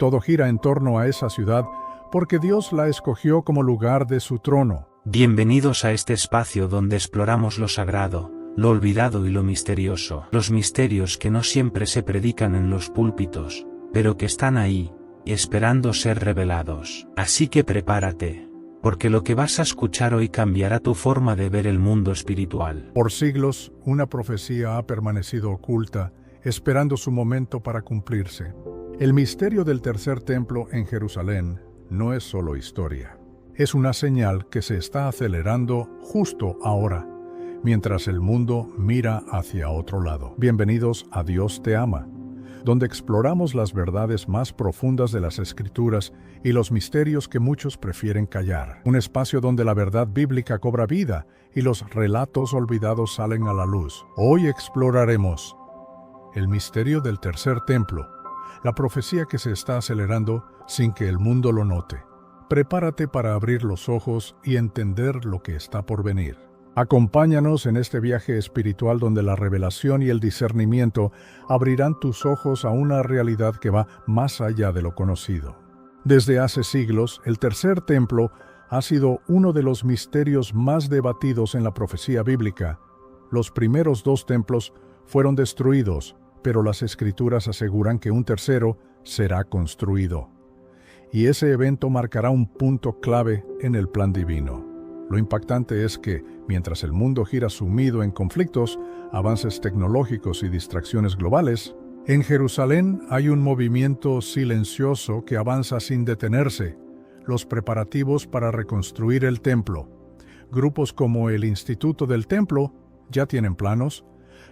Todo gira en torno a esa ciudad porque Dios la escogió como lugar de su trono. Bienvenidos a este espacio donde exploramos lo sagrado, lo olvidado y lo misterioso. Los misterios que no siempre se predican en los púlpitos, pero que están ahí, esperando ser revelados. Así que prepárate, porque lo que vas a escuchar hoy cambiará tu forma de ver el mundo espiritual. Por siglos, una profecía ha permanecido oculta, esperando su momento para cumplirse. El misterio del tercer templo en Jerusalén no es solo historia. Es una señal que se está acelerando justo ahora, mientras el mundo mira hacia otro lado. Bienvenidos a Dios te ama, donde exploramos las verdades más profundas de las Escrituras y los misterios que muchos prefieren callar. Un espacio donde la verdad bíblica cobra vida y los relatos olvidados salen a la luz. Hoy exploraremos el misterio del tercer templo, la profecía que se está acelerando sin que el mundo lo note. Prepárate para abrir los ojos y entender lo que está por venir. Acompáñanos en este viaje espiritual donde la revelación y el discernimiento abrirán tus ojos a una realidad que va más allá de lo conocido. Desde hace siglos, el tercer templo ha sido uno de los misterios más debatidos en la profecía bíblica. Los primeros dos templos fueron destruidos, pero las Escrituras aseguran que un tercero será construido. Y ese evento marcará un punto clave en el plan divino. Lo impactante es que, mientras el mundo gira sumido en conflictos, avances tecnológicos y distracciones globales, en Jerusalén hay un movimiento silencioso que avanza sin detenerse: los preparativos para reconstruir el templo. Grupos como el Instituto del Templo ya tienen planos.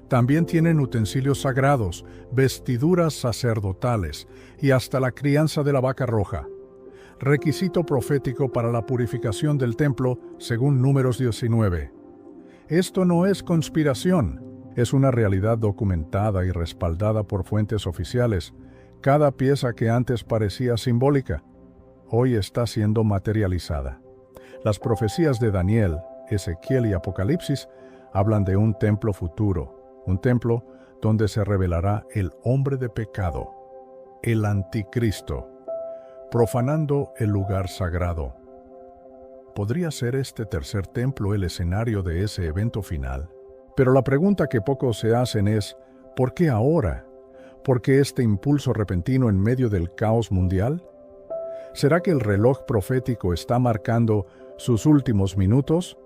También tienen utensilios sagrados, vestiduras sacerdotales y hasta la crianza de la vaca roja. Requisito profético para la purificación del templo, según Números 19. Esto no es conspiración, es una realidad documentada y respaldada por fuentes oficiales. Cada pieza que antes parecía simbólica, hoy está siendo materializada. Las profecías de Daniel, Ezequiel y Apocalipsis hablan de un templo futuro, un templo donde se revelará el hombre de pecado, el anticristo, profanando el lugar sagrado. ¿Podría ser este tercer templo el escenario de ese evento final? Pero la pregunta que pocos se hacen es, ¿por qué ahora? ¿Por qué este impulso repentino en medio del caos mundial? ¿Será que el reloj profético está marcando sus últimos minutos?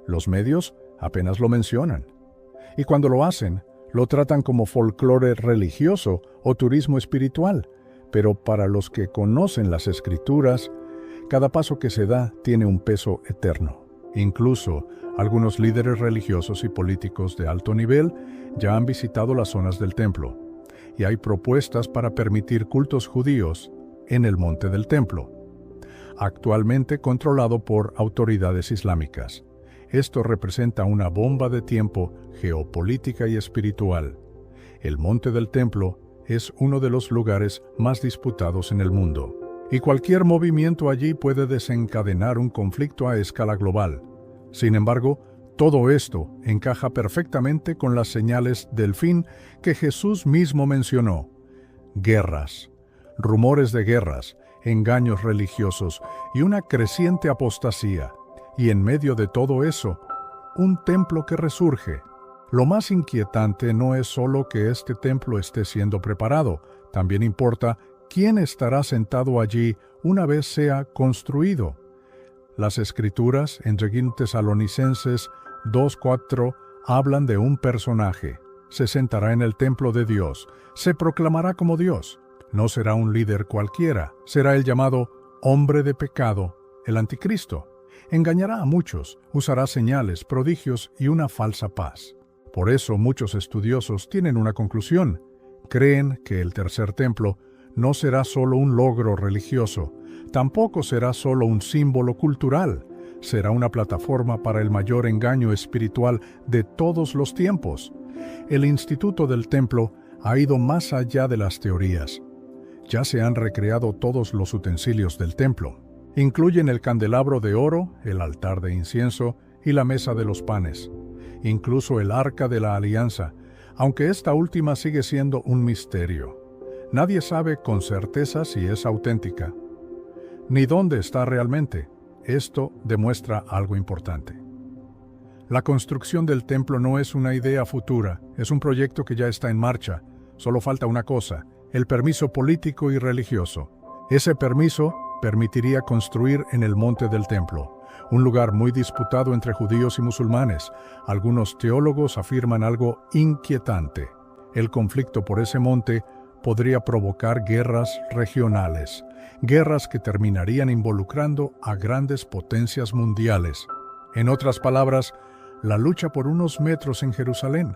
Los medios apenas lo mencionan. Y cuando lo hacen, lo tratan como folclore religioso o turismo espiritual. Pero para los que conocen las Escrituras, cada paso que se da tiene un peso eterno. Incluso algunos líderes religiosos y políticos de alto nivel ya han visitado las zonas del templo, y hay propuestas para permitir cultos judíos en el monte del templo, actualmente controlado por autoridades islámicas. Esto representa una bomba de tiempo geopolítica y espiritual. El monte del templo es uno de los lugares más disputados en el mundo, y cualquier movimiento allí puede desencadenar un conflicto a escala global. Sin embargo, todo esto encaja perfectamente con las señales del fin que Jesús mismo mencionó: guerras, rumores de guerras, engaños religiosos y una creciente apostasía. Y en medio de todo eso, un templo que resurge. Lo más inquietante no es solo que este templo esté siendo preparado, también importa quién estará sentado allí una vez sea construido. Las Escrituras, en 2 Tesalonicenses 2:4, hablan de un personaje. Se sentará en el templo de Dios, se proclamará como Dios. No será un líder cualquiera, será el llamado hombre de pecado, el anticristo. Engañará a muchos, usará señales, prodigios y una falsa paz. Por eso muchos estudiosos tienen una conclusión. Creen que el tercer templo no será solo un logro religioso, tampoco será solo un símbolo cultural, será una plataforma para el mayor engaño espiritual de todos los tiempos. El Instituto del Templo ha ido más allá de las teorías. Ya se han recreado todos los utensilios del templo. Incluyen el candelabro de oro, el altar de incienso y la mesa de los panes. Incluso el arca de la alianza, aunque esta última sigue siendo un misterio. Nadie sabe con certeza si es auténtica, ni dónde está realmente. Esto demuestra algo importante. La construcción del templo no es una idea futura, es un proyecto que ya está en marcha. Solo falta una cosa, el permiso político y religioso. Ese permiso permitiría construir en el monte del templo, un lugar muy disputado entre judíos y musulmanes. Algunos teólogos afirman algo inquietante. El conflicto por ese monte podría provocar guerras regionales, guerras que terminarían involucrando a grandes potencias mundiales. En otras palabras, la lucha por unos metros en Jerusalén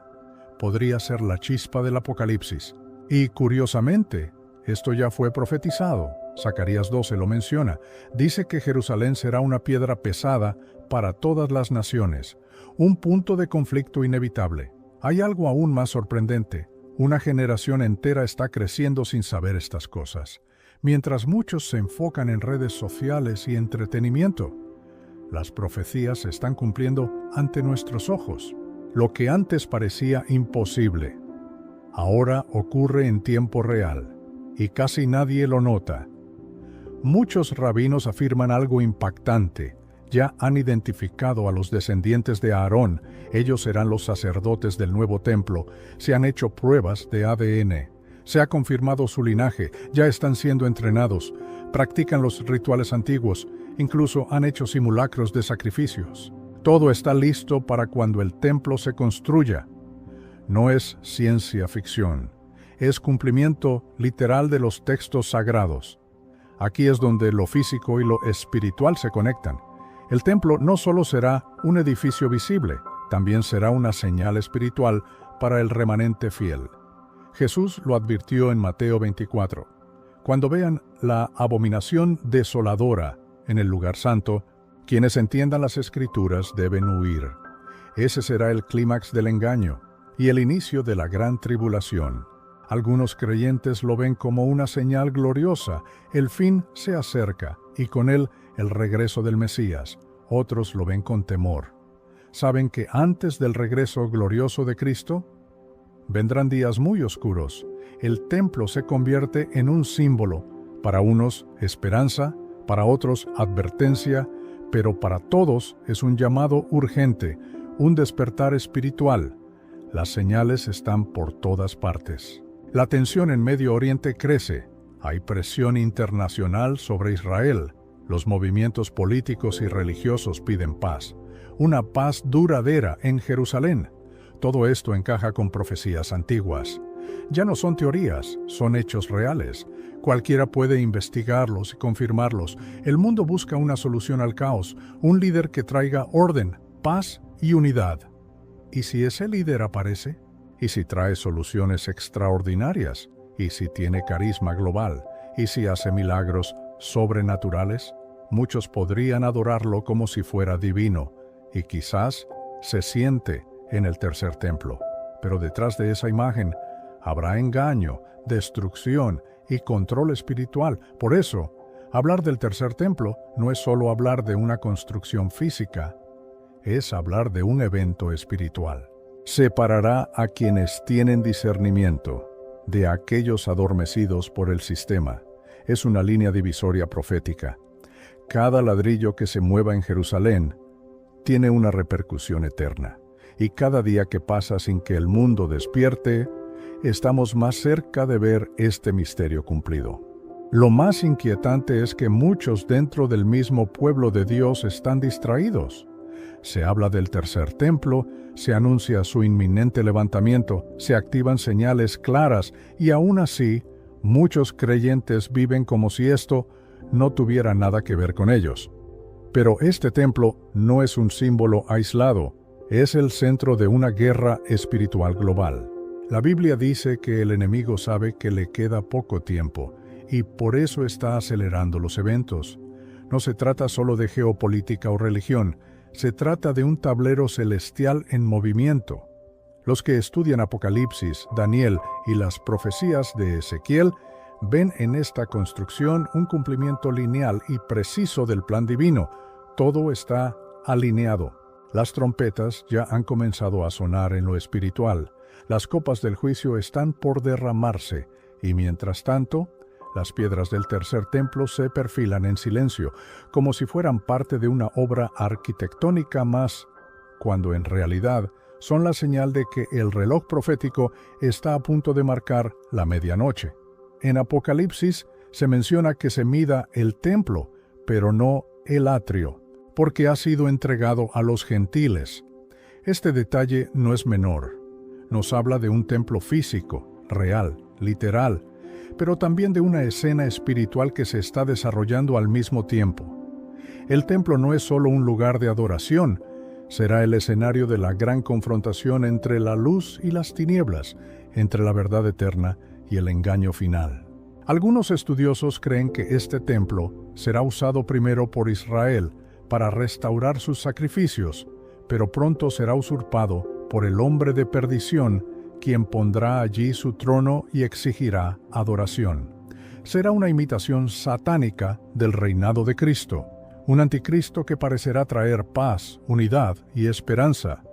podría ser la chispa del Apocalipsis. Y curiosamente, esto ya fue profetizado. Zacarías 12 lo menciona. Dice que Jerusalén será una piedra pesada para todas las naciones, un punto de conflicto inevitable. Hay algo aún más sorprendente. Una generación entera está creciendo sin saber estas cosas. Mientras muchos se enfocan en redes sociales y entretenimiento, las profecías se están cumpliendo ante nuestros ojos. Lo que antes parecía imposible, ahora ocurre en tiempo real, y casi nadie lo nota. Muchos rabinos afirman algo impactante. Ya han identificado a los descendientes de Aarón. Ellos serán los sacerdotes del nuevo templo. Se han hecho pruebas de ADN. Se ha confirmado su linaje. Ya están siendo entrenados. Practican los rituales antiguos. Incluso han hecho simulacros de sacrificios. Todo está listo para cuando el templo se construya. No es ciencia ficción. Es cumplimiento literal de los textos sagrados. Aquí es donde lo físico y lo espiritual se conectan. El templo no solo será un edificio visible, también será una señal espiritual para el remanente fiel. Jesús lo advirtió en Mateo 24. Cuando vean la abominación desoladora en el lugar santo, quienes entiendan las Escrituras deben huir. Ese será el clímax del engaño y el inicio de la gran tribulación. Algunos creyentes lo ven como una señal gloriosa. El fin se acerca y con él el regreso del Mesías. Otros lo ven con temor. Saben que antes del regreso glorioso de Cristo, vendrán días muy oscuros. El templo se convierte en un símbolo. Para unos, esperanza, para otros, advertencia, pero para todos es un llamado urgente, un despertar espiritual. Las señales están por todas partes. La tensión en Medio Oriente crece. Hay presión internacional sobre Israel. Los movimientos políticos y religiosos piden paz. Una paz duradera en Jerusalén. Todo esto encaja con profecías antiguas. Ya no son teorías, son hechos reales. Cualquiera puede investigarlos y confirmarlos. El mundo busca una solución al caos, un líder que traiga orden, paz y unidad. ¿Y si ese líder aparece? ¿Y si trae soluciones extraordinarias? ¿Y si tiene carisma global? ¿Y si hace milagros sobrenaturales? Muchos podrían adorarlo como si fuera divino, y quizás se siente en el tercer templo. Pero detrás de esa imagen habrá engaño, destrucción y control espiritual. Por eso, hablar del tercer templo no es solo hablar de una construcción física, es hablar de un evento espiritual. Separará a quienes tienen discernimiento de aquellos adormecidos por el sistema. Es una línea divisoria profética. Cada ladrillo que se mueva en Jerusalén tiene una repercusión eterna. Y cada día que pasa sin que el mundo despierte, estamos más cerca de ver este misterio cumplido. Lo más inquietante es que muchos dentro del mismo pueblo de Dios están distraídos. Se habla del tercer templo, se anuncia su inminente levantamiento, se activan señales claras y aún así, muchos creyentes viven como si esto no tuviera nada que ver con ellos. Pero este templo no es un símbolo aislado, es el centro de una guerra espiritual global. La Biblia dice que el enemigo sabe que le queda poco tiempo y por eso está acelerando los eventos. No se trata solo de geopolítica o religión, se trata de un tablero celestial en movimiento. Los que estudian Apocalipsis, Daniel y las profecías de Ezequiel ven en esta construcción un cumplimiento lineal y preciso del plan divino. Todo está alineado. Las trompetas ya han comenzado a sonar en lo espiritual. Las copas del juicio están por derramarse Y mientras tanto, las piedras del tercer templo se perfilan en silencio, como si fueran parte de una obra arquitectónica más, cuando en realidad son la señal de que el reloj profético está a punto de marcar la medianoche. En Apocalipsis se menciona que se mida el templo, pero no el atrio, porque ha sido entregado a los gentiles. Este detalle no es menor. Nos habla de un templo físico, real, literal, pero también de una escena espiritual que se está desarrollando al mismo tiempo. El templo no es solo un lugar de adoración, será el escenario de la gran confrontación entre la luz y las tinieblas, entre la verdad eterna y el engaño final. Algunos estudiosos creen que este templo será usado primero por Israel para restaurar sus sacrificios, pero pronto será usurpado por el hombre de perdición, quien pondrá allí su trono y exigirá adoración. Será una imitación satánica del reinado de Cristo, un anticristo que parecerá traer paz, unidad y esperanza,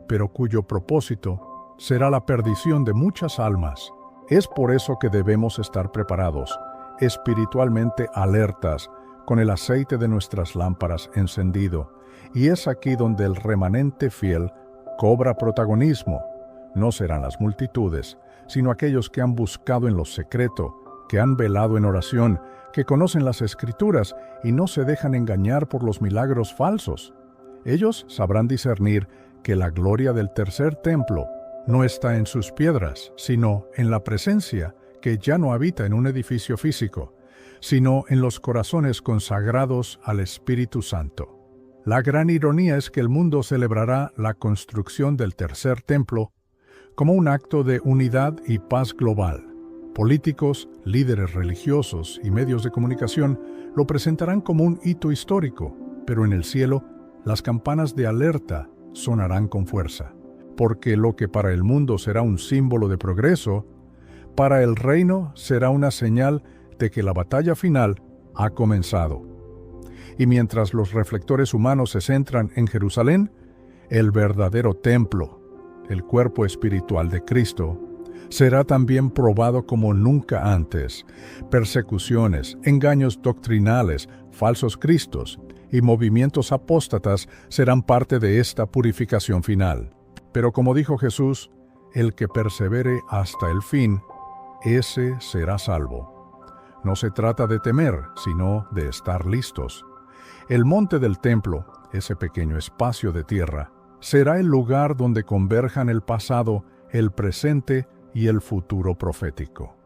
pero cuyo propósito será la perdición de muchas almas. Es por eso que debemos estar preparados, espiritualmente alertas, con el aceite de nuestras lámparas encendido, y es aquí donde el remanente fiel cobra protagonismo. No serán las multitudes, sino aquellos que han buscado en lo secreto, que han velado en oración, que conocen las Escrituras y no se dejan engañar por los milagros falsos. Ellos sabrán discernir que la gloria del tercer templo no está en sus piedras, sino en la presencia que ya no habita en un edificio físico, sino en los corazones consagrados al Espíritu Santo. La gran ironía es que el mundo celebrará la construcción del tercer templo como un acto de unidad y paz global. Políticos, líderes religiosos y medios de comunicación lo presentarán como un hito histórico, pero en el cielo las campanas de alerta sonarán con fuerza, porque lo que para el mundo será un símbolo de progreso, para el reino será una señal de que la batalla final ha comenzado. Y mientras los reflectores humanos se centran en Jerusalén, el verdadero templo, el cuerpo espiritual de Cristo, será también probado como nunca antes. Persecuciones, engaños doctrinales, falsos cristos y movimientos apóstatas serán parte de esta purificación final. Pero como dijo Jesús, el que persevere hasta el fin, ese será salvo. No se trata de temer, sino de estar listos. El monte del templo, ese pequeño espacio de tierra, será el lugar donde converjan el pasado, el presente y el futuro profético.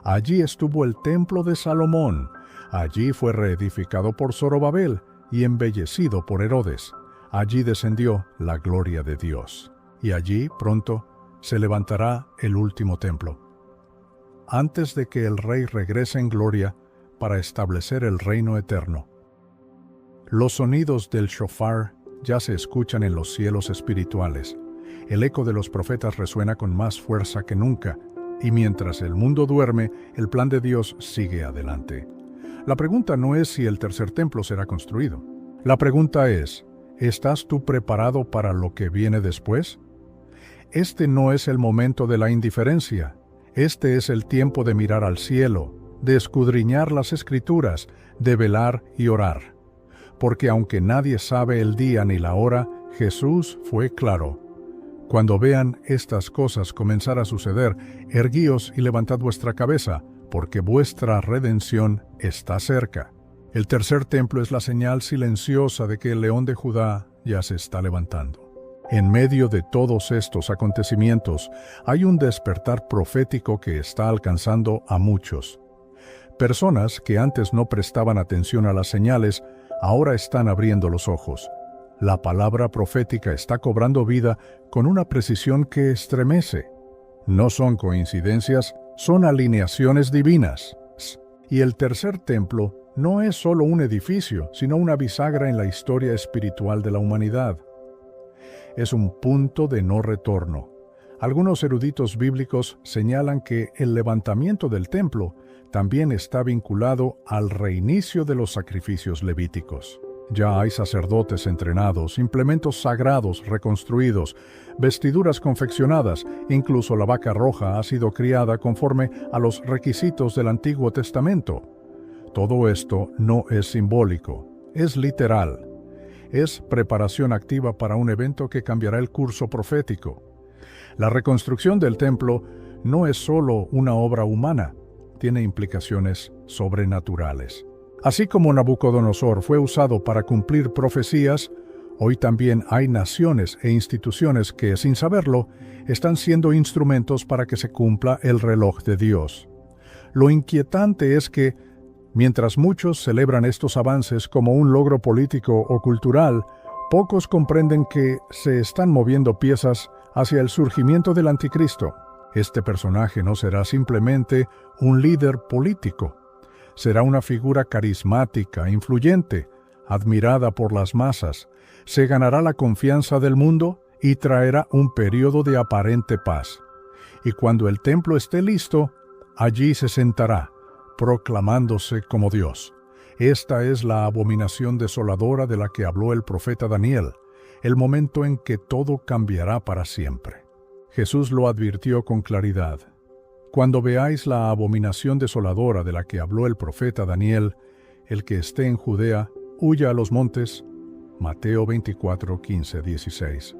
Allí estuvo el templo de Salomón, allí fue reedificado por Zorobabel y embellecido por Herodes. Allí descendió la gloria de Dios, y allí pronto se levantará el último templo, antes de que el Rey regrese en gloria para establecer el reino eterno. Los sonidos del shofar ya se escuchan en los cielos espirituales. El eco de los profetas resuena con más fuerza que nunca, y mientras el mundo duerme, el plan de Dios sigue adelante. La pregunta no es si el tercer templo será construido. La pregunta es, ¿estás tú preparado para lo que viene después? Este no es el momento de la indiferencia. Este es el tiempo de mirar al cielo, de escudriñar las Escrituras, de velar y orar. Porque aunque nadie sabe el día ni la hora, Jesús fue claro. Cuando vean estas cosas comenzar a suceder, erguíos y levantad vuestra cabeza, porque vuestra redención está cerca. El tercer templo es la señal silenciosa de que el león de Judá ya se está levantando. En medio de todos estos acontecimientos, hay un despertar profético que está alcanzando a muchos. Personas que antes no prestaban atención a las señales, ahora están abriendo los ojos. La palabra profética está cobrando vida con una precisión que estremece. No son coincidencias, son alineaciones divinas. Y el tercer templo no es solo un edificio, sino una bisagra en la historia espiritual de la humanidad. Es un punto de no retorno. Algunos eruditos bíblicos señalan que el levantamiento del templo también está vinculado al reinicio de los sacrificios levíticos. Ya hay sacerdotes entrenados, implementos sagrados reconstruidos, vestiduras confeccionadas, incluso la vaca roja ha sido criada conforme a los requisitos del Antiguo Testamento. Todo esto no es simbólico, es literal. Es preparación activa para un evento que cambiará el curso profético. La reconstrucción del templo no es solo una obra humana, tiene implicaciones sobrenaturales. Así como Nabucodonosor fue usado para cumplir profecías, hoy también hay naciones e instituciones que, sin saberlo, están siendo instrumentos para que se cumpla el reloj de Dios. Lo inquietante es que, mientras muchos celebran estos avances como un logro político o cultural, pocos comprenden que se están moviendo piezas hacia el surgimiento del anticristo. Este personaje no será simplemente un líder político. Será una figura carismática, influyente, admirada por las masas, se ganará la confianza del mundo y traerá un periodo de aparente paz. Y cuando el templo esté listo, allí se sentará, proclamándose como Dios. Esta es la abominación desoladora de la que habló el profeta Daniel, el momento en que todo cambiará para siempre. Jesús lo advirtió con claridad. Cuando veáis la abominación desoladora de la que habló el profeta Daniel, el que esté en Judea, huya a los montes. Mateo 24, 15, 16.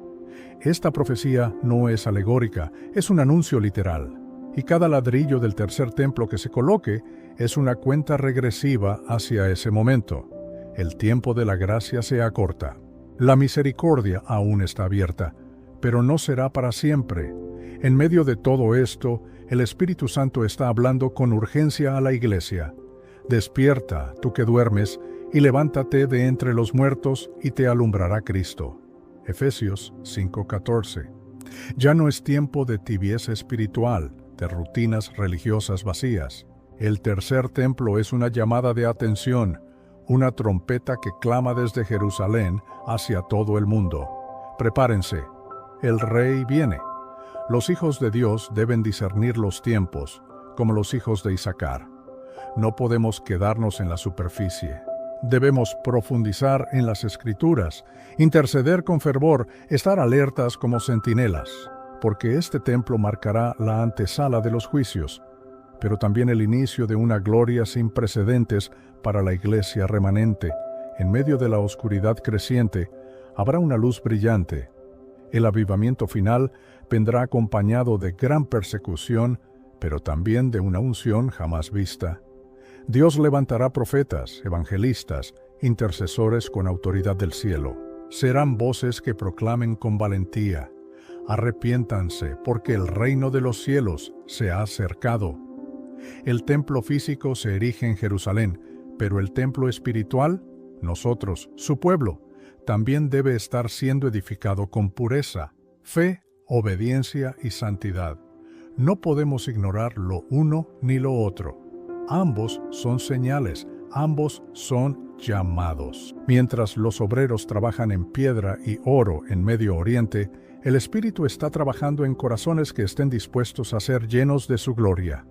Esta profecía no es alegórica, es un anuncio literal. Y cada ladrillo del tercer templo que se coloque es una cuenta regresiva hacia ese momento. El tiempo de la gracia se acorta. La misericordia aún está abierta, pero no será para siempre. En medio de todo esto, el Espíritu Santo está hablando con urgencia a la iglesia. Despierta, tú que duermes, y levántate de entre los muertos, y te alumbrará Cristo. Efesios 5:14. Ya no es tiempo de tibieza espiritual, de rutinas religiosas vacías. El tercer templo es una llamada de atención, una trompeta que clama desde Jerusalén hacia todo el mundo. Prepárense, el Rey viene. Los hijos de Dios deben discernir los tiempos, como los hijos de Isaacar. No podemos quedarnos en la superficie. Debemos profundizar en las Escrituras, interceder con fervor, estar alertas como centinelas, porque este templo marcará la antesala de los juicios, pero también el inicio de una gloria sin precedentes para la iglesia remanente. En medio de la oscuridad creciente, habrá una luz brillante. El avivamiento final vendrá acompañado de gran persecución, pero también de una unción jamás vista. Dios levantará profetas, evangelistas, intercesores con autoridad del cielo. Serán voces que proclamen con valentía: arrepiéntanse, porque el reino de los cielos se ha acercado. El templo físico se erige en Jerusalén, pero el templo espiritual, nosotros, su pueblo, también debe estar siendo edificado con pureza, fe, obediencia y santidad. No podemos ignorar lo uno ni lo otro. Ambos son señales, ambos son llamados. Mientras los obreros trabajan en piedra y oro en Medio Oriente, el Espíritu está trabajando en corazones que estén dispuestos a ser llenos de su gloria,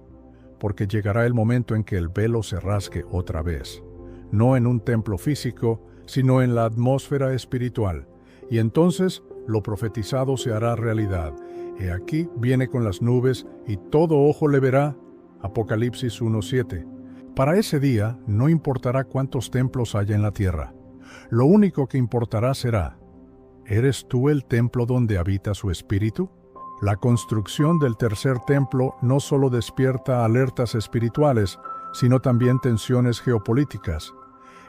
porque llegará el momento en que el velo se rasgue otra vez, no en un templo físico, sino en la atmósfera espiritual, y entonces lo profetizado se hará realidad. He aquí viene con las nubes, y todo ojo le verá. Apocalipsis 1:7. Para ese día no importará cuántos templos haya en la tierra. Lo único que importará será: ¿eres tú el templo donde habita su Espíritu? La construcción del tercer templo no solo despierta alertas espirituales, sino también tensiones geopolíticas.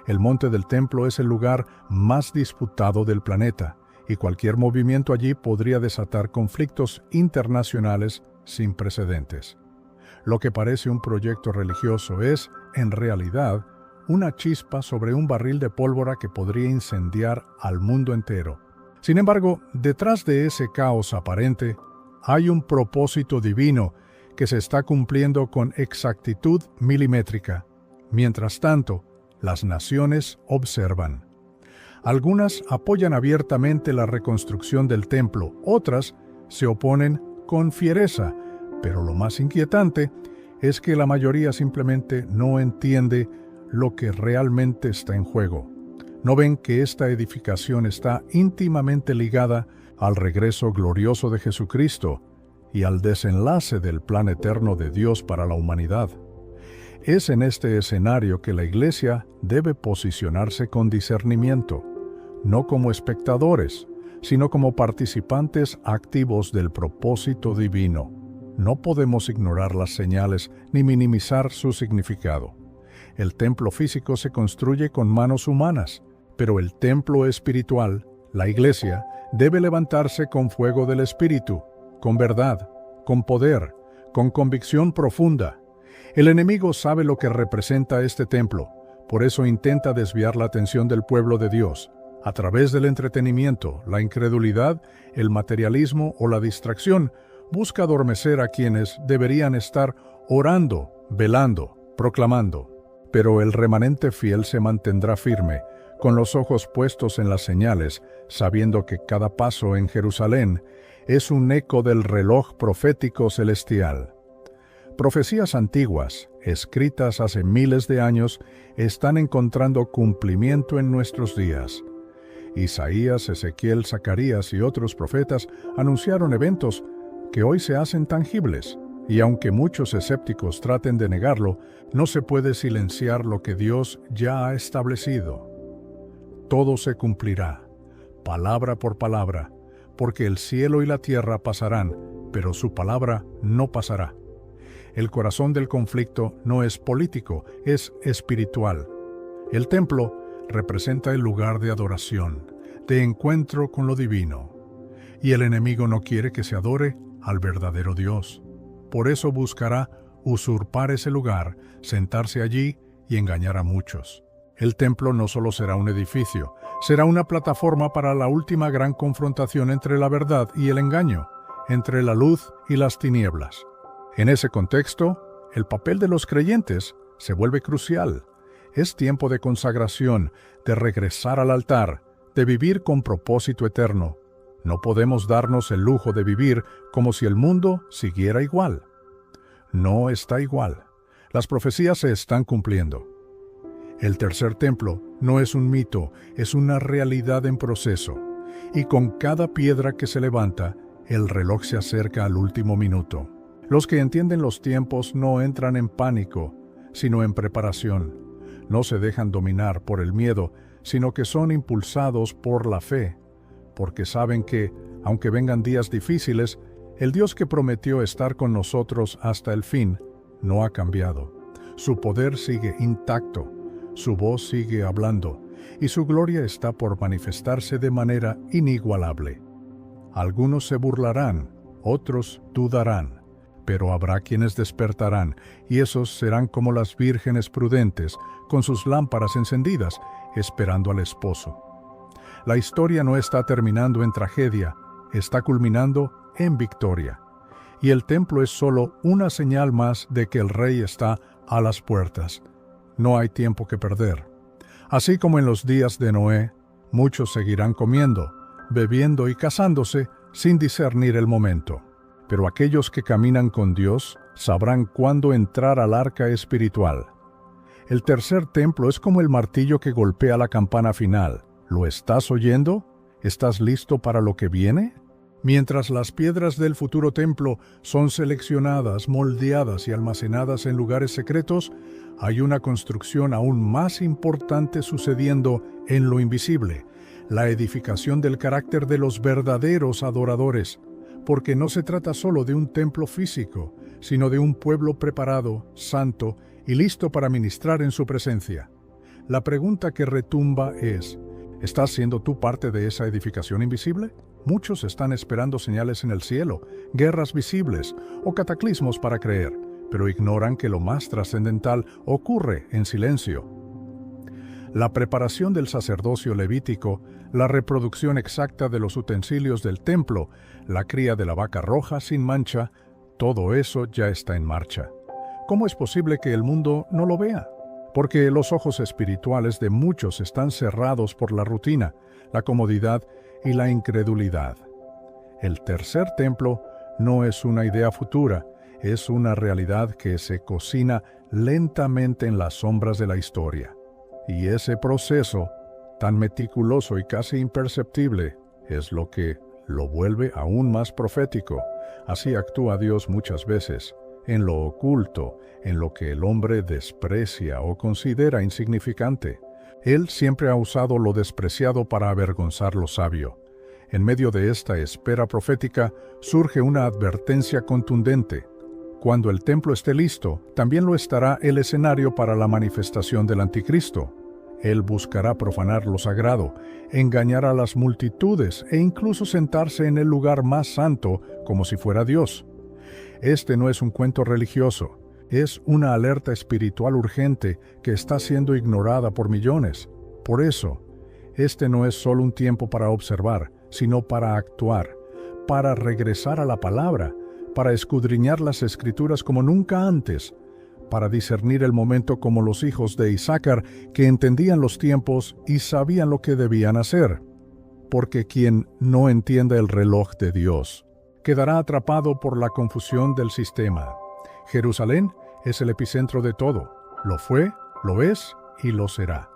El monte del templo es el lugar más disputado del planeta, y cualquier movimiento allí podría desatar conflictos internacionales sin precedentes. Lo que parece un proyecto religioso es, en realidad, una chispa sobre un barril de pólvora que podría incendiar al mundo entero. Sin embargo, detrás de ese caos aparente, hay un propósito divino que se está cumpliendo con exactitud milimétrica. Mientras tanto, las naciones observan. Algunas apoyan abiertamente la reconstrucción del templo, otras se oponen con fiereza, pero lo más inquietante es que la mayoría simplemente no entiende lo que realmente está en juego. ¿No ven que esta edificación está íntimamente ligada al regreso glorioso de Jesucristo y al desenlace del plan eterno de Dios para la humanidad? Es en este escenario que la Iglesia debe posicionarse con discernimiento, no como espectadores, sino como participantes activos del propósito divino. No podemos ignorar las señales ni minimizar su significado. El templo físico se construye con manos humanas, pero el templo espiritual, la Iglesia, debe levantarse con fuego del Espíritu, con verdad, con poder, con convicción profunda. El enemigo sabe lo que representa este templo, por eso intenta desviar la atención del pueblo de Dios, a través del entretenimiento, la incredulidad, el materialismo o la distracción. Busca adormecer a quienes deberían estar orando, velando, proclamando. Pero el remanente fiel se mantendrá firme, con los ojos puestos en las señales, sabiendo que cada paso en Jerusalén es un eco del reloj profético celestial. Profecías antiguas, escritas hace miles de años, están encontrando cumplimiento en nuestros días. Isaías, Ezequiel, Zacarías y otros profetas anunciaron eventos que hoy se hacen tangibles, y aunque muchos escépticos traten de negarlo, no se puede silenciar lo que Dios ya ha establecido. Todo se cumplirá, palabra por palabra, porque el cielo y la tierra pasarán, pero su palabra no pasará. El corazón del conflicto no es político, es espiritual. El templo representa el lugar de adoración, de encuentro con lo divino. Y el enemigo no quiere que se adore al verdadero Dios. Por eso buscará usurpar ese lugar, sentarse allí y engañar a muchos. El templo no solo será un edificio, será una plataforma para la última gran confrontación entre la verdad y el engaño, entre la luz y las tinieblas. En ese contexto, el papel de los creyentes se vuelve crucial. Es tiempo de consagración, de regresar al altar, de vivir con propósito eterno. No podemos darnos el lujo de vivir como si el mundo siguiera igual. No está igual. Las profecías se están cumpliendo. El tercer templo no es un mito, es una realidad en proceso. Y con cada piedra que se levanta, el reloj se acerca al último minuto. Los que entienden los tiempos no entran en pánico, sino en preparación. No se dejan dominar por el miedo, sino que son impulsados por la fe, porque saben que, aunque vengan días difíciles, el Dios que prometió estar con nosotros hasta el fin no ha cambiado. Su poder sigue intacto, su voz sigue hablando, y su gloria está por manifestarse de manera inigualable. Algunos se burlarán, otros dudarán, pero habrá quienes despertarán, y esos serán como las vírgenes prudentes, con sus lámparas encendidas, esperando al esposo. La historia no está terminando en tragedia, está culminando en victoria. Y el templo es solo una señal más de que el Rey está a las puertas. No hay tiempo que perder. Así como en los días de Noé, muchos seguirán comiendo, bebiendo y casándose sin discernir el momento. Pero aquellos que caminan con Dios sabrán cuándo entrar al arca espiritual. El tercer templo es como el martillo que golpea la campana final. ¿Lo estás oyendo? ¿Estás listo para lo que viene? Mientras las piedras del futuro templo son seleccionadas, moldeadas y almacenadas en lugares secretos, hay una construcción aún más importante sucediendo en lo invisible, la edificación del carácter de los verdaderos adoradores, porque no se trata solo de un templo físico, sino de un pueblo preparado, santo y listo para ministrar en su presencia. La pregunta que retumba es, ¿estás siendo tú parte de esa edificación invisible? Muchos están esperando señales en el cielo, guerras visibles o cataclismos para creer, pero ignoran que lo más trascendental ocurre en silencio. La preparación del sacerdocio levítico, la reproducción exacta de los utensilios del templo, la cría de la vaca roja sin mancha, todo eso ya está en marcha. ¿Cómo es posible que el mundo no lo vea? Porque los ojos espirituales de muchos están cerrados por la rutina, la comodidad y la incredulidad. El tercer templo no es una idea futura, es una realidad que se cocina lentamente en las sombras de la historia. Y ese proceso tan meticuloso y casi imperceptible, es lo que lo vuelve aún más profético. Así actúa Dios muchas veces, en lo oculto, en lo que el hombre desprecia o considera insignificante. Él siempre ha usado lo despreciado para avergonzar lo sabio. En medio de esta espera profética surge una advertencia contundente. Cuando el templo esté listo, también lo estará el escenario para la manifestación del anticristo. Él buscará profanar lo sagrado, engañar a las multitudes e incluso sentarse en el lugar más santo como si fuera Dios. Este no es un cuento religioso, es una alerta espiritual urgente que está siendo ignorada por millones. Por eso, este no es solo un tiempo para observar, sino para actuar, para regresar a la palabra, para escudriñar las Escrituras como nunca antes, para discernir el momento como los hijos de Isaacar que entendían los tiempos y sabían lo que debían hacer. Porque quien no entienda el reloj de Dios quedará atrapado por la confusión del sistema. Jerusalén es el epicentro de todo. Lo fue, lo es y lo será.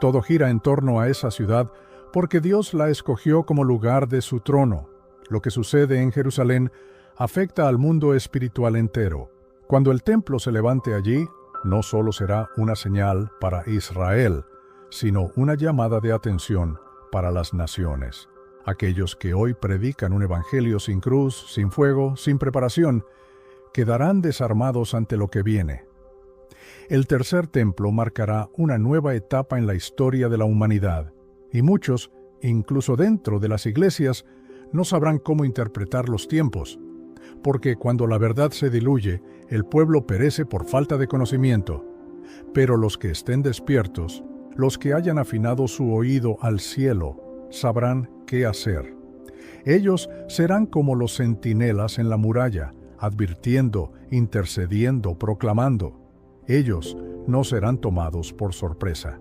Todo gira en torno a esa ciudad porque Dios la escogió como lugar de su trono. Lo que sucede en Jerusalén afecta al mundo espiritual entero. Cuando el templo se levante allí, no solo será una señal para Israel, sino una llamada de atención para las naciones. Aquellos que hoy predican un evangelio sin cruz, sin fuego, sin preparación, quedarán desarmados ante lo que viene. El tercer templo marcará una nueva etapa en la historia de la humanidad, y muchos, incluso dentro de las iglesias, no sabrán cómo interpretar los tiempos, porque cuando la verdad se diluye, el pueblo perece por falta de conocimiento. Pero los que estén despiertos, los que hayan afinado su oído al cielo, sabrán qué hacer. Ellos serán como los centinelas en la muralla, advirtiendo, intercediendo, proclamando. Ellos no serán tomados por sorpresa.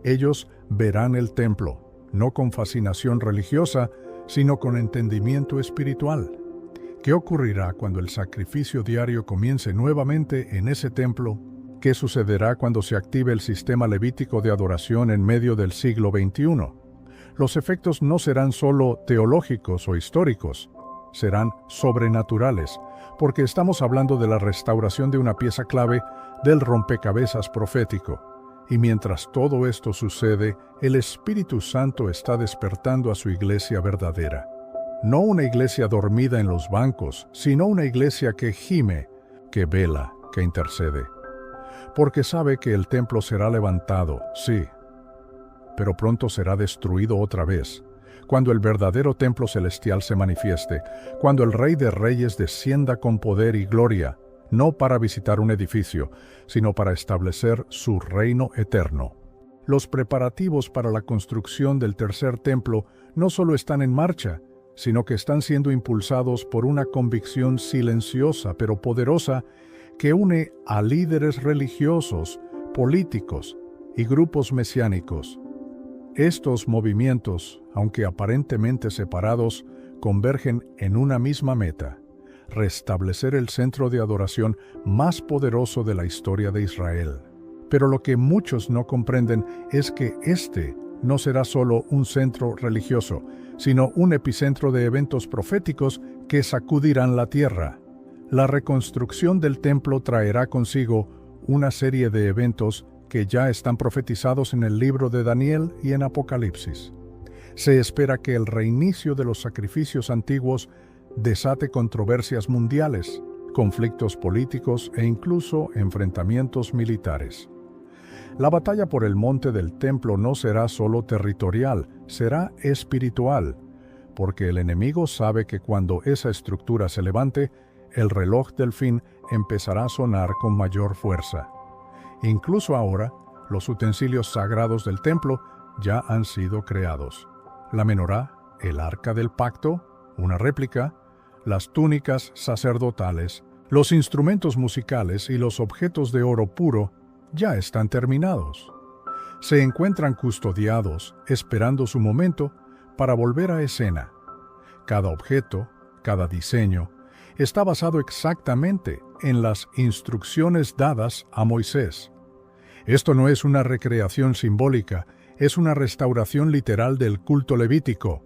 Ellos verán el templo, no con fascinación religiosa, sino con entendimiento espiritual. ¿Qué ocurrirá cuando el sacrificio diario comience nuevamente en ese templo? ¿Qué sucederá cuando se active el sistema levítico de adoración en medio del siglo XXI? Los efectos no serán solo teológicos o históricos, serán sobrenaturales, porque estamos hablando de la restauración de una pieza clave del rompecabezas profético. Y mientras todo esto sucede, el Espíritu Santo está despertando a su iglesia verdadera. No una iglesia dormida en los bancos, sino una iglesia que gime, que vela, que intercede. Porque sabe que el templo será levantado, sí, pero pronto será destruido otra vez, cuando el verdadero templo celestial se manifieste, cuando el Rey de Reyes descienda con poder y gloria, no para visitar un edificio, sino para establecer su reino eterno. Los preparativos para la construcción del tercer templo no solo están en marcha, sino que están siendo impulsados por una convicción silenciosa pero poderosa que une a líderes religiosos, políticos y grupos mesiánicos. Estos movimientos, aunque aparentemente separados, convergen en una misma meta: restablecer el centro de adoración más poderoso de la historia de Israel. Pero lo que muchos no comprenden es que este no será solo un centro religioso, sino un epicentro de eventos proféticos que sacudirán la tierra. La reconstrucción del templo traerá consigo una serie de eventos que ya están profetizados en el libro de Daniel y en Apocalipsis. Se espera que el reinicio de los sacrificios antiguos desate controversias mundiales, conflictos políticos e incluso enfrentamientos militares. La batalla por el monte del templo no será solo territorial, será espiritual, porque el enemigo sabe que cuando esa estructura se levante, el reloj del fin empezará a sonar con mayor fuerza. Incluso ahora, los utensilios sagrados del templo ya han sido creados. La menorá, el arca del pacto, una réplica, las túnicas sacerdotales, los instrumentos musicales y los objetos de oro puro ya están terminados. Se encuentran custodiados, esperando su momento para volver a escena. Cada objeto, cada diseño, está basado exactamente en las instrucciones dadas a Moisés. Esto no es una recreación simbólica, Es una restauración literal del culto levítico.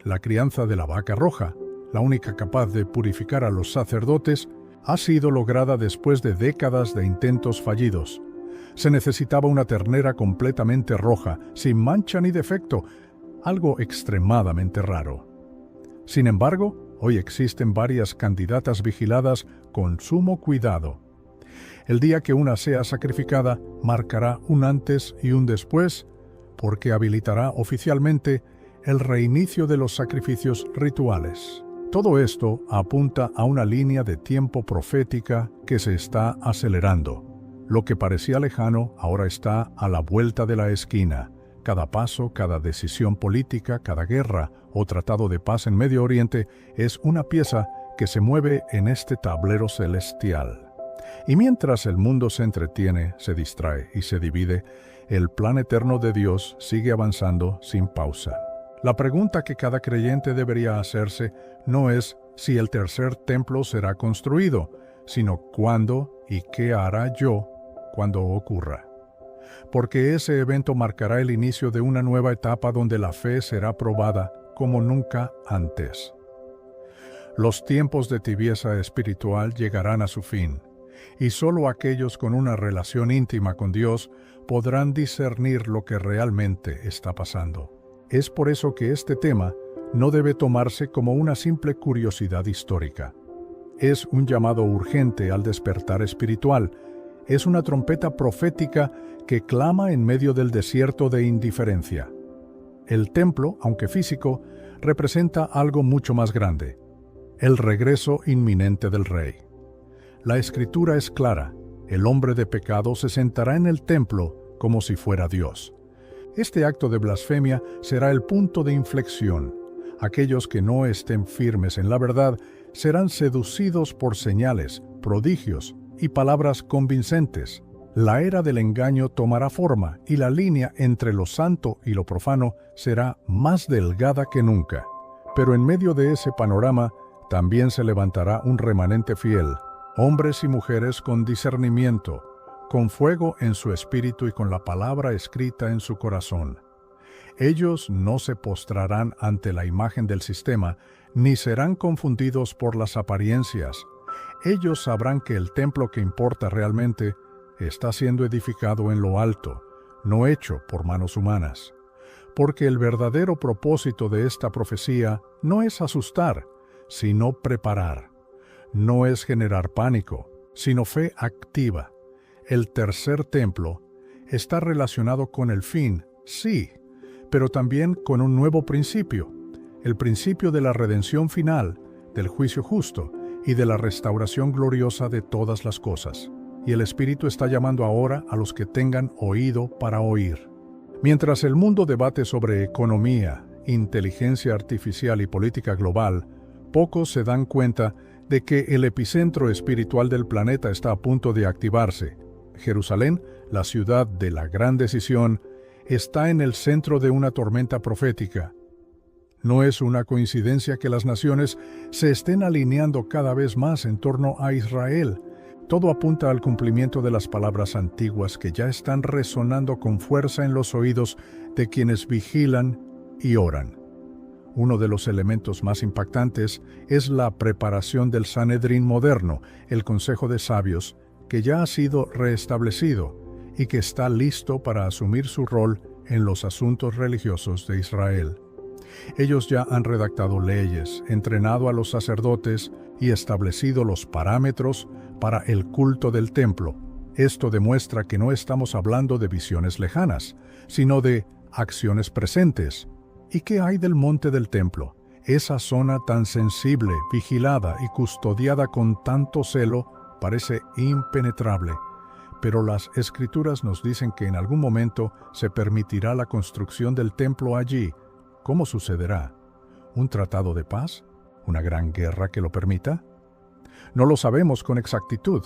La crianza de la vaca roja, la única capaz de purificar a los sacerdotes, ha sido lograda después de décadas de intentos fallidos. Se necesitaba una ternera completamente roja, sin mancha ni defecto, algo extremadamente raro. Sin embargo, hoy existen varias candidatas vigiladas con sumo cuidado. El día que una sea sacrificada marcará un antes y un después, porque habilitará oficialmente el reinicio de los sacrificios rituales. Todo esto apunta a una línea de tiempo profética que se está acelerando. Lo que parecía lejano ahora está a la vuelta de la esquina. Cada paso, cada decisión política, cada guerra o tratado de paz en Medio Oriente es una pieza que se mueve en este tablero celestial. Y mientras el mundo se entretiene, se distrae y se divide, el plan eterno de Dios sigue avanzando sin pausa. La pregunta que cada creyente debería hacerse no es si el tercer templo será construido, sino cuándo y qué hará yo cuando ocurra. Porque ese evento marcará el inicio de una nueva etapa donde la fe será probada como nunca antes. Los tiempos de tibieza espiritual llegarán a su fin, y solo aquellos con una relación íntima con Dios podrán discernir lo que realmente está pasando. Es por eso que este tema no debe tomarse como una simple curiosidad histórica. Es un llamado urgente al despertar espiritual. Es una trompeta profética que clama en medio del desierto de indiferencia. El templo, aunque físico, representa algo mucho más grande: el regreso inminente del Rey. La Escritura es clara: el hombre de pecado se sentará en el templo como si fuera Dios. Este acto de blasfemia será el punto de inflexión. Aquellos que no estén firmes en la verdad serán seducidos por señales, prodigios y palabras convincentes. La era del engaño tomará forma y la línea entre lo santo y lo profano será más delgada que nunca. Pero en medio de ese panorama también se levantará un remanente fiel, hombres y mujeres con discernimiento, con fuego en su espíritu y con la palabra escrita en su corazón. Ellos no se postrarán ante la imagen del sistema, ni serán confundidos por las apariencias. Ellos sabrán que el templo que importa realmente está siendo edificado en lo alto, no hecho por manos humanas. Porque el verdadero propósito de esta profecía no es asustar, sino preparar. No es generar pánico, sino fe activa. El tercer templo está relacionado con el fin, sí, pero también con un nuevo principio, el principio de la redención final, del juicio justo y de la restauración gloriosa de todas las cosas. Y el Espíritu está llamando ahora a los que tengan oído para oír. Mientras el mundo debate sobre economía, inteligencia artificial y política global, pocos se dan cuenta de que el epicentro espiritual del planeta está a punto de activarse. Jerusalén, la ciudad de la gran decisión, está en el centro de una tormenta profética. No es una coincidencia que las naciones se estén alineando cada vez más en torno a Israel. Todo apunta al cumplimiento de las palabras antiguas que ya están resonando con fuerza en los oídos de quienes vigilan y oran. Uno de los elementos más impactantes es la preparación del Sanedrín moderno, el Consejo de Sabios, que ya ha sido reestablecido y que está listo para asumir su rol en los asuntos religiosos de Israel. Ellos ya han redactado leyes, entrenado a los sacerdotes y establecido los parámetros para el culto del templo. Esto demuestra que no estamos hablando de visiones lejanas, sino de acciones presentes. ¿Y qué hay del monte del templo? Esa zona tan sensible, vigilada y custodiada con tanto celo parece impenetrable, pero las Escrituras nos dicen que en algún momento se permitirá la construcción del templo allí. ¿Cómo sucederá? ¿Un tratado de paz? ¿Una gran guerra que lo permita? No lo sabemos con exactitud,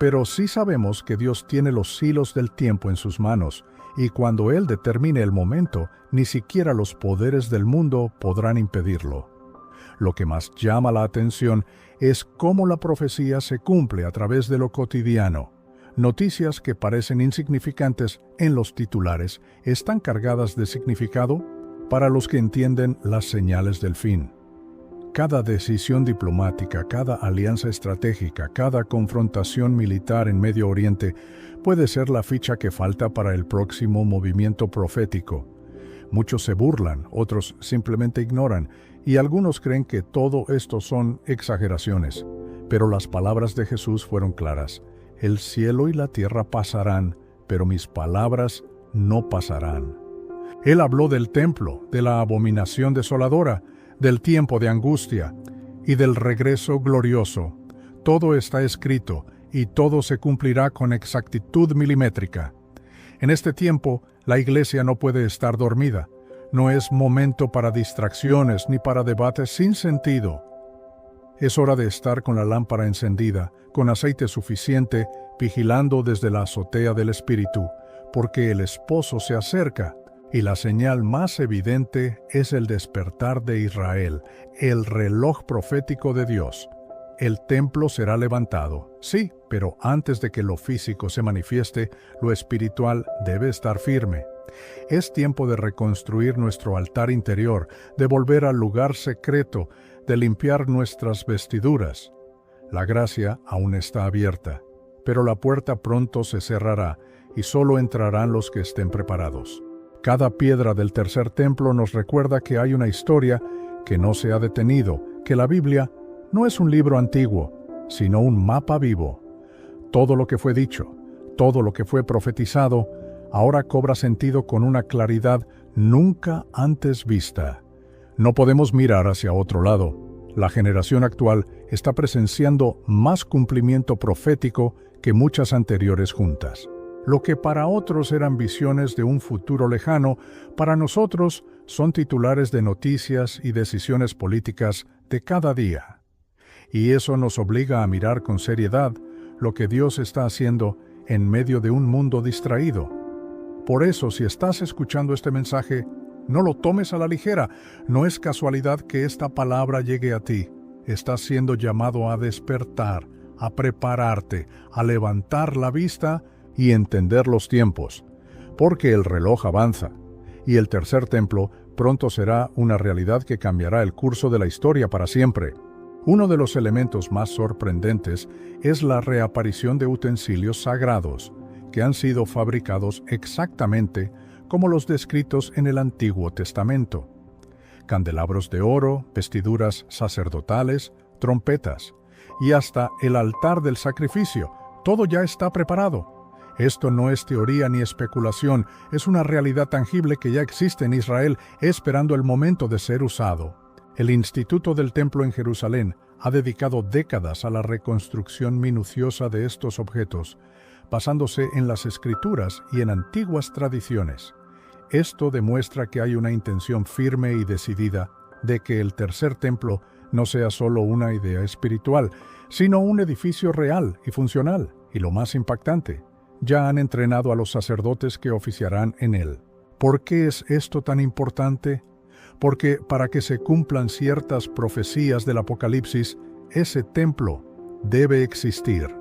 pero sí sabemos que Dios tiene los hilos del tiempo en sus manos, y cuando Él determine el momento, ni siquiera los poderes del mundo podrán impedirlo. Lo que más llama la atención es cómo la profecía se cumple a través de lo cotidiano. Noticias que parecen insignificantes en los titulares están cargadas de significado para los que entienden las señales del fin. Cada decisión diplomática, cada alianza estratégica, cada confrontación militar en Medio Oriente puede ser la ficha que falta para el próximo movimiento profético. Muchos se burlan, otros simplemente ignoran, y algunos creen que todo esto son exageraciones. Pero las palabras de Jesús fueron claras. El cielo y la tierra pasarán, pero mis palabras no pasarán. Él habló del templo, de la abominación desoladora, del tiempo de angustia y del regreso glorioso. Todo está escrito y todo se cumplirá con exactitud milimétrica. En este tiempo, la Iglesia no puede estar dormida. No es momento para distracciones ni para debates sin sentido. Es hora de estar con la lámpara encendida, con aceite suficiente, vigilando desde la azotea del Espíritu, porque el esposo se acerca. Y la señal más evidente es el despertar de Israel, el reloj profético de Dios. El templo será levantado, sí, pero antes de que lo físico se manifieste, lo espiritual debe estar firme. Es tiempo de reconstruir nuestro altar interior, de volver al lugar secreto, de limpiar nuestras vestiduras. La gracia aún está abierta, pero la puerta pronto se cerrará y solo entrarán los que estén preparados. Cada piedra del tercer templo nos recuerda que hay una historia que no se ha detenido, que la Biblia no es un libro antiguo, sino un mapa vivo. Todo lo que fue dicho, todo lo que fue profetizado, ahora cobra sentido con una claridad nunca antes vista. No podemos mirar hacia otro lado. La generación actual está presenciando más cumplimiento profético que muchas anteriores juntas. Lo que para otros eran visiones de un futuro lejano, para nosotros son titulares de noticias y decisiones políticas de cada día. Y eso nos obliga a mirar con seriedad lo que Dios está haciendo en medio de un mundo distraído. Por eso, si estás escuchando este mensaje, no lo tomes a la ligera. No es casualidad que esta palabra llegue a ti. Estás siendo llamado a despertar, a prepararte, a levantar la vista y entender los tiempos, porque el reloj avanza, y el tercer templo pronto será una realidad que cambiará el curso de la historia para siempre. Uno de los elementos más sorprendentes es la reaparición de utensilios sagrados, que han sido fabricados exactamente como los descritos en el Antiguo Testamento. Candelabros de oro, vestiduras sacerdotales, trompetas, y hasta el altar del sacrificio, todo ya está preparado. Esto no es teoría ni especulación, es una realidad tangible que ya existe en Israel, esperando el momento de ser usado. El Instituto del Templo en Jerusalén ha dedicado décadas a la reconstrucción minuciosa de estos objetos, basándose en las Escrituras y en antiguas tradiciones. Esto demuestra que hay una intención firme y decidida de que el tercer templo no sea solo una idea espiritual, sino un edificio real y funcional, y lo más impactante, ya han entrenado a los sacerdotes que oficiarán en él. ¿Por qué es esto tan importante? Porque para que se cumplan ciertas profecías del Apocalipsis, ese templo debe existir.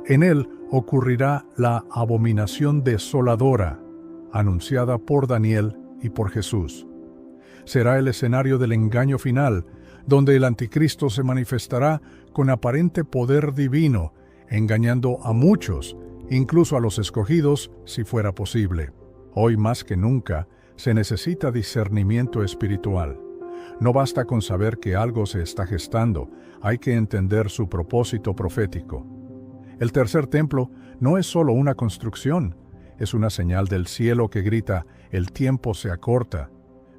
En él ocurrirá la abominación desoladora, anunciada por Daniel y por Jesús. Será el escenario del engaño final, donde el anticristo se manifestará con aparente poder divino, engañando a muchos, incluso a los escogidos, si fuera posible. Hoy más que nunca, se necesita discernimiento espiritual. No basta con saber que algo se está gestando, hay que entender su propósito profético. El tercer templo no es solo una construcción, es una señal del cielo que grita, el tiempo se acorta.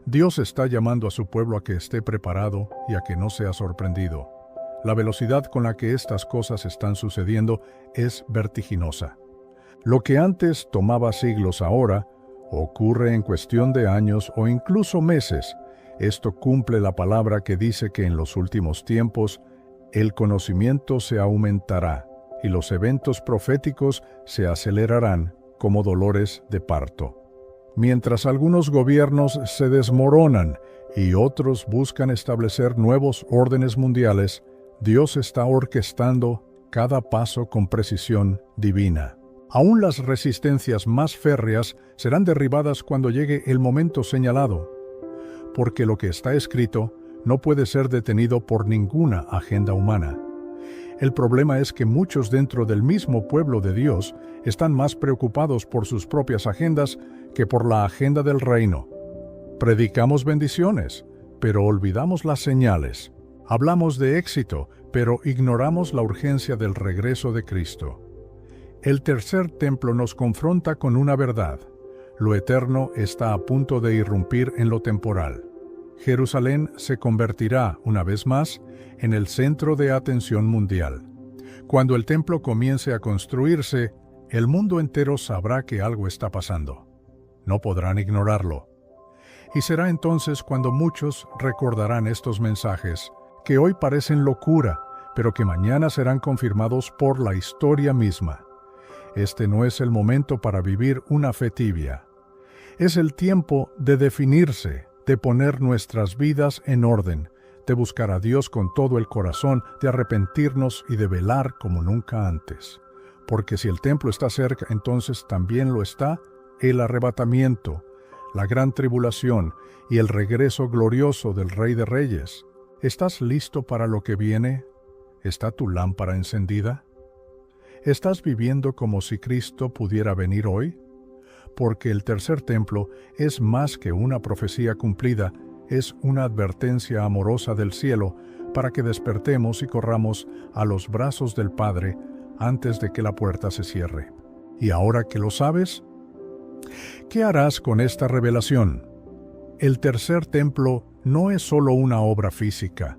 Dios está llamando a su pueblo a que esté preparado y a que no sea sorprendido. La velocidad con la que estas cosas están sucediendo es vertiginosa. Lo que antes tomaba siglos ahora, ocurre en cuestión de años o incluso meses. Esto cumple la palabra que dice que en los últimos tiempos el conocimiento se aumentará y los eventos proféticos se acelerarán como dolores de parto. Mientras algunos gobiernos se desmoronan y otros buscan establecer nuevos órdenes mundiales, Dios está orquestando cada paso con precisión divina. Aún las resistencias más férreas serán derribadas cuando llegue el momento señalado, porque lo que está escrito no puede ser detenido por ninguna agenda humana. El problema es que muchos dentro del mismo pueblo de Dios están más preocupados por sus propias agendas que por la agenda del reino. Predicamos bendiciones, pero olvidamos las señales. Hablamos de éxito, pero ignoramos la urgencia del regreso de Cristo. El tercer templo nos confronta con una verdad. Lo eterno está a punto de irrumpir en lo temporal. Jerusalén se convertirá, una vez más, en el centro de atención mundial. Cuando el templo comience a construirse, el mundo entero sabrá que algo está pasando. No podrán ignorarlo. Y será entonces cuando muchos recordarán estos mensajes, que hoy parecen locura, pero que mañana serán confirmados por la historia misma. Este no es el momento para vivir una fe tibia. Es el tiempo de definirse, de poner nuestras vidas en orden, de buscar a Dios con todo el corazón, de arrepentirnos y de velar como nunca antes. Porque si el templo está cerca, entonces también lo está el arrebatamiento, la gran tribulación y el regreso glorioso del Rey de Reyes. ¿Estás listo para lo que viene? ¿Está tu lámpara encendida? ¿Estás viviendo como si Cristo pudiera venir hoy? Porque el tercer templo es más que una profecía cumplida, es una advertencia amorosa del cielo para que despertemos y corramos a los brazos del Padre antes de que la puerta se cierre. Y ahora que lo sabes, ¿qué harás con esta revelación? El tercer templo no es solo una obra física,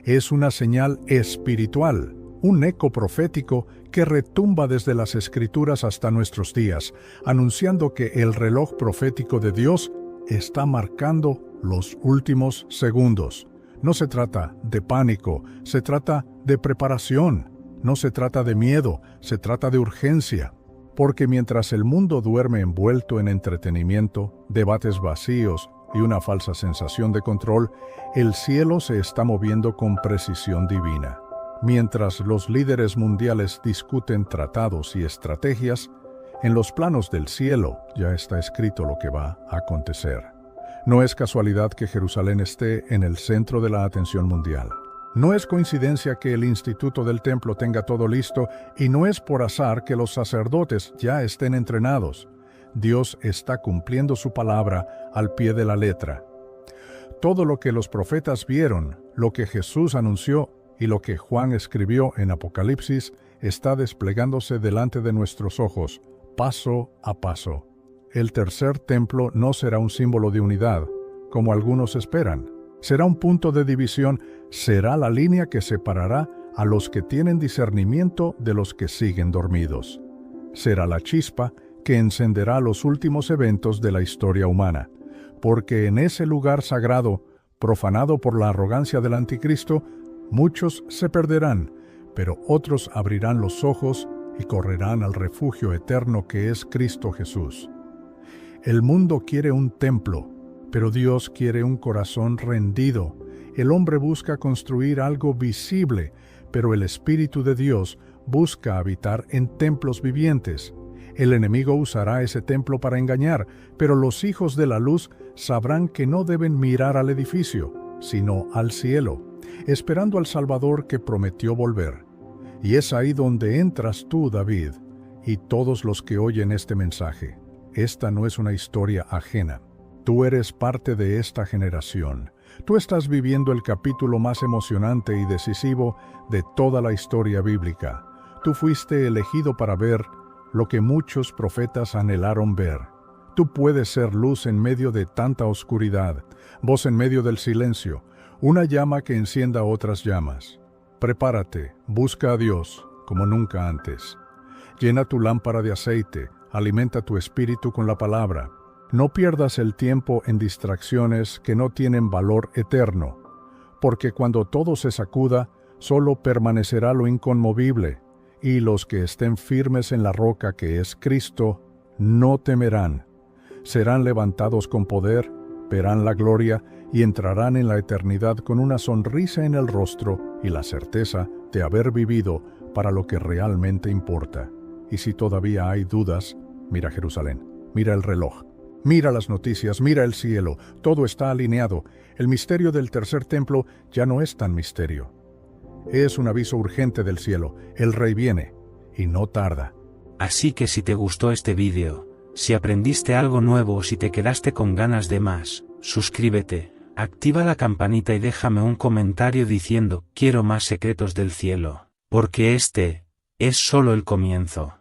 es una señal espiritual, un eco profético que retumba desde las Escrituras hasta nuestros días, anunciando que el reloj profético de Dios está marcando los últimos segundos. No se trata de pánico, se trata de preparación. No se trata de miedo, se trata de urgencia. Porque mientras el mundo duerme envuelto en entretenimiento, debates vacíos y una falsa sensación de control, el cielo se está moviendo con precisión divina. Mientras los líderes mundiales discuten tratados y estrategias, en los planos del cielo ya está escrito lo que va a acontecer. No es casualidad que Jerusalén esté en el centro de la atención mundial. No es coincidencia que el instituto del templo tenga todo listo y no es por azar que los sacerdotes ya estén entrenados. Dios está cumpliendo su palabra al pie de la letra. Todo lo que los profetas vieron, lo que Jesús anunció y lo que Juan escribió en Apocalipsis está desplegándose delante de nuestros ojos, paso a paso. El tercer templo no será un símbolo de unidad, como algunos esperan. Será un punto de división, será la línea que separará a los que tienen discernimiento de los que siguen dormidos. Será la chispa que encenderá los últimos eventos de la historia humana, porque en ese lugar sagrado, profanado por la arrogancia del anticristo, muchos se perderán, pero otros abrirán los ojos y correrán al refugio eterno que es Cristo Jesús. El mundo quiere un templo, pero Dios quiere un corazón rendido. El hombre busca construir algo visible, pero el Espíritu de Dios busca habitar en templos vivientes. El enemigo usará ese templo para engañar, pero los hijos de la luz sabrán que no deben mirar al edificio, sino al cielo, esperando al Salvador que prometió volver. Y es ahí donde entras tú, David, y todos los que oyen este mensaje. Esta no es una historia ajena. Tú eres parte de esta generación. Tú estás viviendo el capítulo más emocionante y decisivo de toda la historia bíblica. Tú fuiste elegido para ver lo que muchos profetas anhelaron ver. Tú puedes ser luz en medio de tanta oscuridad, voz en medio del silencio, una llama que encienda otras llamas. Prepárate, busca a Dios como nunca antes. Llena tu lámpara de aceite, alimenta tu espíritu con la palabra. No pierdas el tiempo en distracciones que no tienen valor eterno, porque cuando todo se sacuda, solo permanecerá lo inconmovible, y los que estén firmes en la roca que es Cristo, no temerán. Serán levantados con poder, verán la gloria y entrarán en la eternidad con una sonrisa en el rostro y la certeza de haber vivido para lo que realmente importa. Y si todavía hay dudas, mira Jerusalén, mira el reloj, mira las noticias, mira el cielo, todo está alineado. El misterio del tercer templo ya no es tan misterio. Es un aviso urgente del cielo, el Rey viene, y no tarda. Así que si te gustó este vídeo, si aprendiste algo nuevo o si te quedaste con ganas de más, suscríbete, activa la campanita y déjame un comentario diciendo, quiero más secretos del cielo, porque este es solo el comienzo.